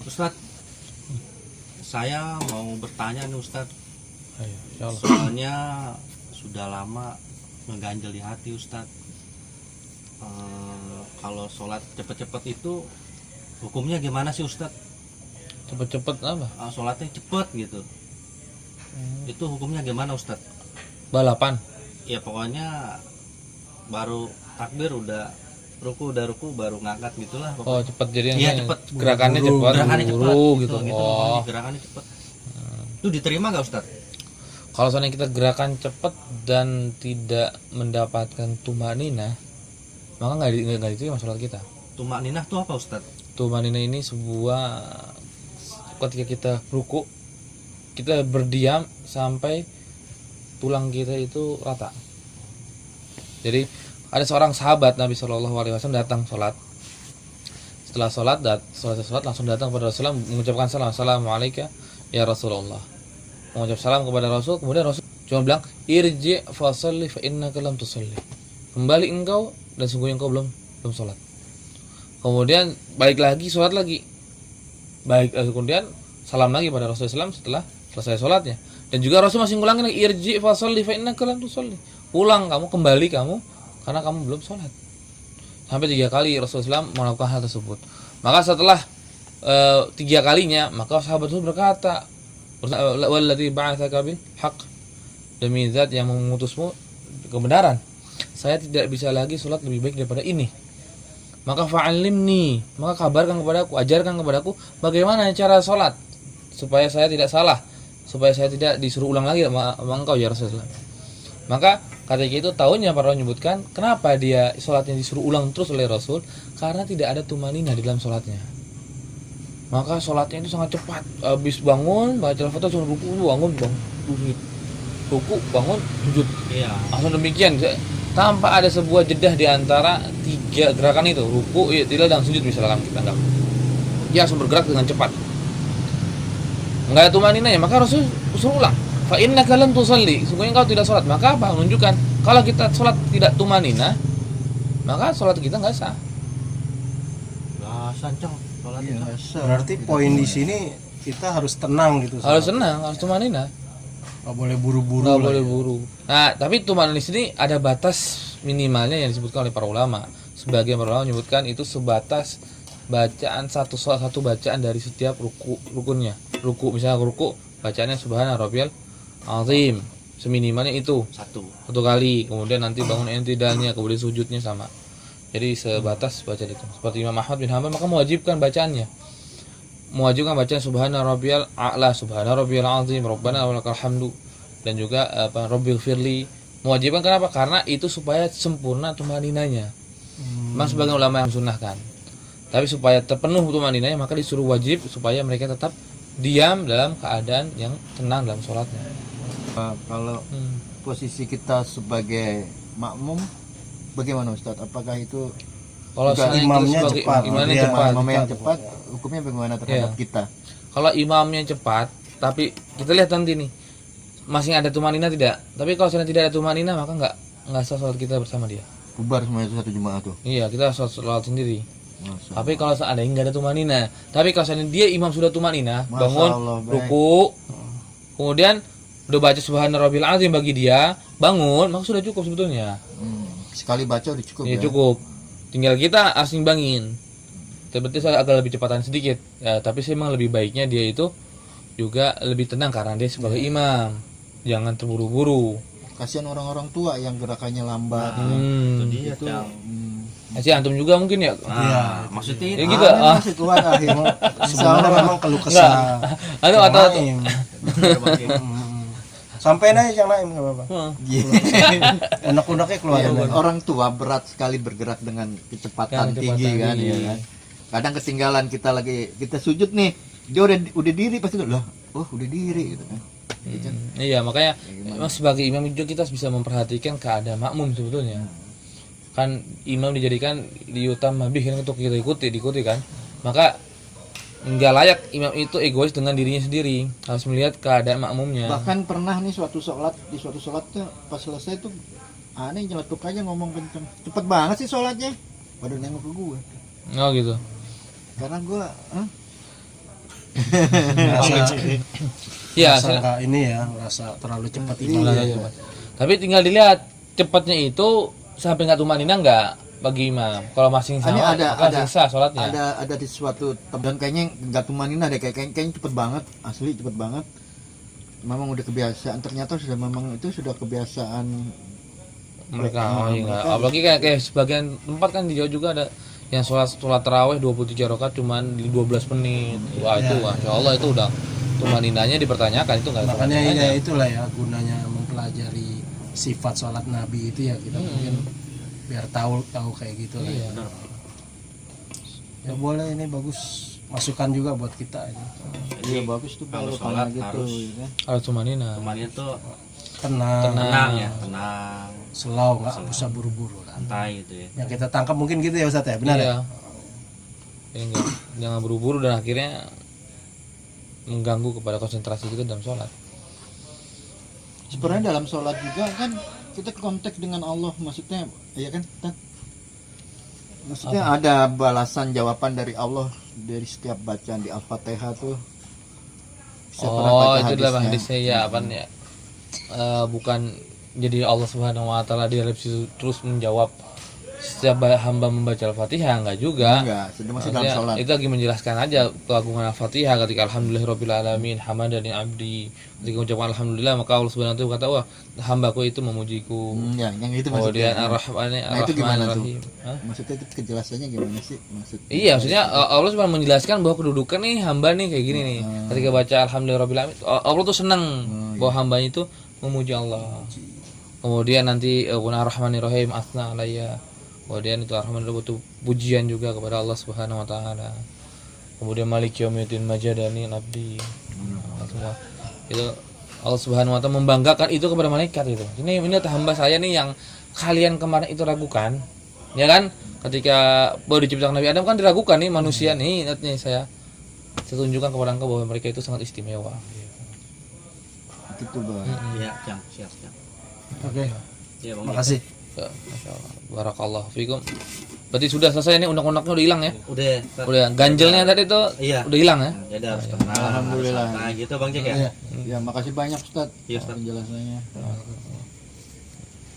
Ustadz, saya mau bertanya nih Ustadz. Ayo, insya Allah. Soalnya sudah lama mengganjal di hati Ustadz. Kalau sholat cepet-cepet itu hukumnya gimana sih Ustadz? Cepet-cepet apa? Sholatnya cepet gitu. Itu hukumnya gimana Ustadz? Balapan. Ya pokoknya baru takbir udah ruku baru ngangkat gitulah. Oh, cepet jadi Iya, yang cepet. gerakannya cepet. Gerakannya cepet. Buru, gitu. gitu. Oh. Gerakannya cepet. Itu diterima nggak Ustadz? Kalau soalnya kita gerakan cepet dan tidak mendapatkan tumanina, maka nggak diterima sholat kita. Tumak ninah tuh apa Ustadz? Tumanina ini sebuah ketika kita ruku, kita berdiam sampai tulang kita itu rata. Jadi ada seorang sahabat Nabi Shallallahu Alaihi Wasallam datang sholat. Setelah sholat langsung datang kepada Rasulullah mengucapkan salam, assalamualaikum ya Rasulullah. Mengucap salam kepada Rasul, kemudian Rasul cuma bilang irji fasalli fa innaka lam tusalli. Kembali engkau dan sungguhnya engkau belum sholat. Kemudian balik lagi sholat lagi. Kemudian salam lagi pada Rasulullah SAW setelah selesai sholatnya. Dan juga Rasul masih ngulangin lagi irji fasalli fa innaka lam tusalli. Ulang kamu, kembali kamu karena kamu belum sholat. Sampai 3 kali Rasulullah SAW melakukan hal tersebut. Maka setelah 3 kalinya, maka sahabat itu berkata, "Walladzi ba'atsaka bil haqq." Demi zat yang mengutusmu kebenaran, saya tidak bisa lagi sholat lebih baik daripada ini. Maka fa'allimni, maka kabarkan kepadaku, ajarkan kepadaku bagaimana cara sholat supaya saya tidak salah, supaya saya tidak disuruh ulang lagi sama engkau ya Rasulullah. Maka ketika itu tahunya para ulama menyebutkan kenapa dia sholatnya disuruh ulang terus oleh Rasul, karena tidak ada tumanina di dalam sholatnya. Maka sholatnya itu sangat cepat. Habis bangun baca al-fatihah langsung ruku, bangun sujud, ruku bangun sujud. Iya. Langsung demikian tanpa ada sebuah jedah di antara 3 gerakan itu, ruku, i'tidal dan sujud misalkan kita anggap. Dia langsung bergerak dengan cepat. Enggak ada tumanina ya, maka Rasul suruh ulang. Fa innaka lam tusalli, sungguhnya engkau tidak sholat. Maka apa? Menunjukkan kalau kita sholat tidak tumanina, maka sholat kita enggak sah. Sancang sholatnya. Iya, berarti poin di sini kita harus tenang gitu. Harus tenang, harus tumanina. Nggak boleh buru-buru. Nggak boleh buru. Nah, tapi tumanina di sini ada batas minimalnya yang disebutkan oleh para ulama. Sebagian para ulama menyebutkan itu sebatas bacaan satu bacaan dari setiap rukunnya. Ruku misalnya ruku bacaannya subhana rabbiyal azim, seminimalnya itu satu kali. Kemudian nanti bangun i'tidalnya, kemudian sujudnya sama. Jadi sebatas baca itu. Seperti Imam Ahmad bin Hanbal maka mewajibkan bacaannya. Mewajibkan bacaan subhana rabbiyal a'la, subhana rabbiyal azim, rabbana walakal hamdu, dan juga rabbighfirli. Mewajibkan kenapa? Karena itu supaya sempurna tumaninanya. Mas sebagian ulama yang sunnahkan. Tapi supaya terpenuh tumaninanya maka disuruh wajib supaya mereka tetap diam dalam keadaan yang tenang dalam sholatnya. Kalau posisi kita sebagai makmum, bagaimana Ustadz? Apakah itu kalau imamnya cepat, imamnya cepat, hukumnya bagaimana terhadap kita? Kalau imamnya cepat, tapi kita lihat nanti nih masih ada tumanina tidak? Tapi kalau sudah tidak ada tumanina maka nggak sah sholat kita bersama dia. Bubar semuanya itu satu jemaah tuh. Iya, kita sholat sendiri. Masya Tapi kalau seandainya nggak ada tumanina, tapi kalau seandainya dia imam sudah tumanina, Masya bangun, Allah, baik. ruku, kemudian udah baca subhana rabbil azim bagi dia, bangun, maka sudah cukup sebetulnya. Sekali baca udah cukup Ya ya? cukup. Tinggal kita harus nimbangin. Berarti saya agak lebih cepatan sedikit. Ya, tapi sih memang lebih baiknya dia itu juga lebih tenang karena dia sebagai imam. Jangan terburu-buru. Kasihan orang-orang tua yang gerakannya lambat. Itu dia, Itu, Cang. Masih antum juga mungkin ya. Nah, maksudnya Ya itu. gitu. Masih kuat akhirnya. Sebenarnya memang keluh kesah. Atau Naim. Sampai aja yang Naim nggak apa-apa. Unek-uneknya keluar. Orang tua berat sekali bergerak dengan kecepatan tinggi kan, ya kan. Kadang ketinggalan kita sujud nih, dia udah diri pasti lah, udah diri gitu kan. Iya, makanya memang sebagai imam juga kita bisa memperhatikan keadaan makmum sebetulnya. Kan imam dijadikan diutamah bihin untuk kita diikuti kan. Maka nggak layak imam itu egois dengan dirinya sendiri, harus melihat keadaan makmumnya. Bahkan pernah nih di suatu sholat tuh pas selesai tuh aneh nyeletuk aja ngomong kenceng, cepet banget sih sholatnya, pada nengok ke gue Oh gitu. karena gue Rasa, Ya, rasa nggak ini ya, rasa terlalu cepat ini. Iya. Tapi tinggal dilihat cepatnya itu sampai nggak tumanina nggak bagi imam. Kalau masih Ini sama, ada- maka sisa sholatnya. Ada di suatu tempat kayaknya nggak tumanina deh, kayaknya cepet banget, asli cepet banget. Memang udah kebiasaan, ternyata memang itu sudah kebiasaan Mereka, mereka. apalagi kayak sebagian tempat kan di Jawa juga ada yang sholat taraweh 23 rakaat cuman 12 menit. Wah itu, masya Allah itu udah tumaninanya dipertanyakan, itu nggak Makanya tumaninanya. ya itulah ya gunanya mempelajari sifat sholat Nabi itu ya, kita mungkin biar tahu kayak gitu lah. Iya. Ya boleh, ini bagus masukan juga buat kita ini. Iya bagus tuh Kalau kalau sholat gitu harus ya kan. Harus tumanina. Temannya tuh Tenang, tenang ya, tenang, slow, nggak usah buru-buru kan. santai gitu ya. Yang kita tangkap mungkin gitu ya Ustadz ya, benar ya? Iya. Ya, jangan buru-buru dan akhirnya mengganggu kepada konsentrasi kita dalam sholat. Sebenarnya dalam sholat juga kan kita kontak dengan Allah, maksudnya ya kan Tat? Maksudnya ada balasan jawaban dari Allah dari setiap bacaan di Al-Fatihah tuh. Saya pernah Oh, baca itu dalam hadisnya. hadisnya ya apa ya? Bukan jadi Allah Subhanahu wa taala di dalam situ terus menjawab setiap hamba membaca Al-Fatihah, enggak juga. Enggak, sudah masih dalam Maksudnya, sholat. itu lagi menjelaskan aja keagungan Al-Fatihah ketika alhamdulillahirabbil alamin hamadani abdi. Ketika ucapan alhamdulillah maka Allah Subhanahu wa taala kata, "Wah, hambaku itu memujiku." Ya, yang itu Kemudian maksudnya. Ar-Rahmani Nah, itu gimana tuh? Ar-Rahmanir-Rahim. Hah? Maksudnya itu kejelasannya gimana sih? Iya, maksudnya Allah cuma menjelaskan bahwa kedudukan nih hamba nih kayak gini nih. Ketika baca alhamdulillahirabbil alamin, Allah tuh senang bahwa hambanya itu memuji Allah. Kemudian nanti Ar-Rahmanir-Rahim asna alayya. Kemudian itu Ar-Rahmanir-Rahim itu pujian juga kepada Allah Subhanahu wa taala. Kemudian Malik Yaumiddin Majadani Abdi. Semua itu Allah Subhanahu wa taala membanggakan itu kepada malaikat itu. Ini hamba saya nih yang kalian kemarin itu ragukan. Ya kan? Ketika baru diciptakan Nabi Adam kan diragukan nih manusia nih, ingat nih saya tunjukkan kepada engkau bahwa mereka itu sangat istimewa. Gitu, Bang. Iya, siap. Oke, Iya, Bang. makasih. Ya, Masya Allah. Barakallahu fikum. Berarti sudah selesai nih undang-undangnya udah hilang ya? Udah. Udah ganjelnya tadi itu Iya. udah hilang ya? Jadi harus tenang. Alhamdulillah. Nah, gitu Bang Jack ya. Iya. Ya, makasih banyak Ustaz Iya, Ustaz. penjelasannya.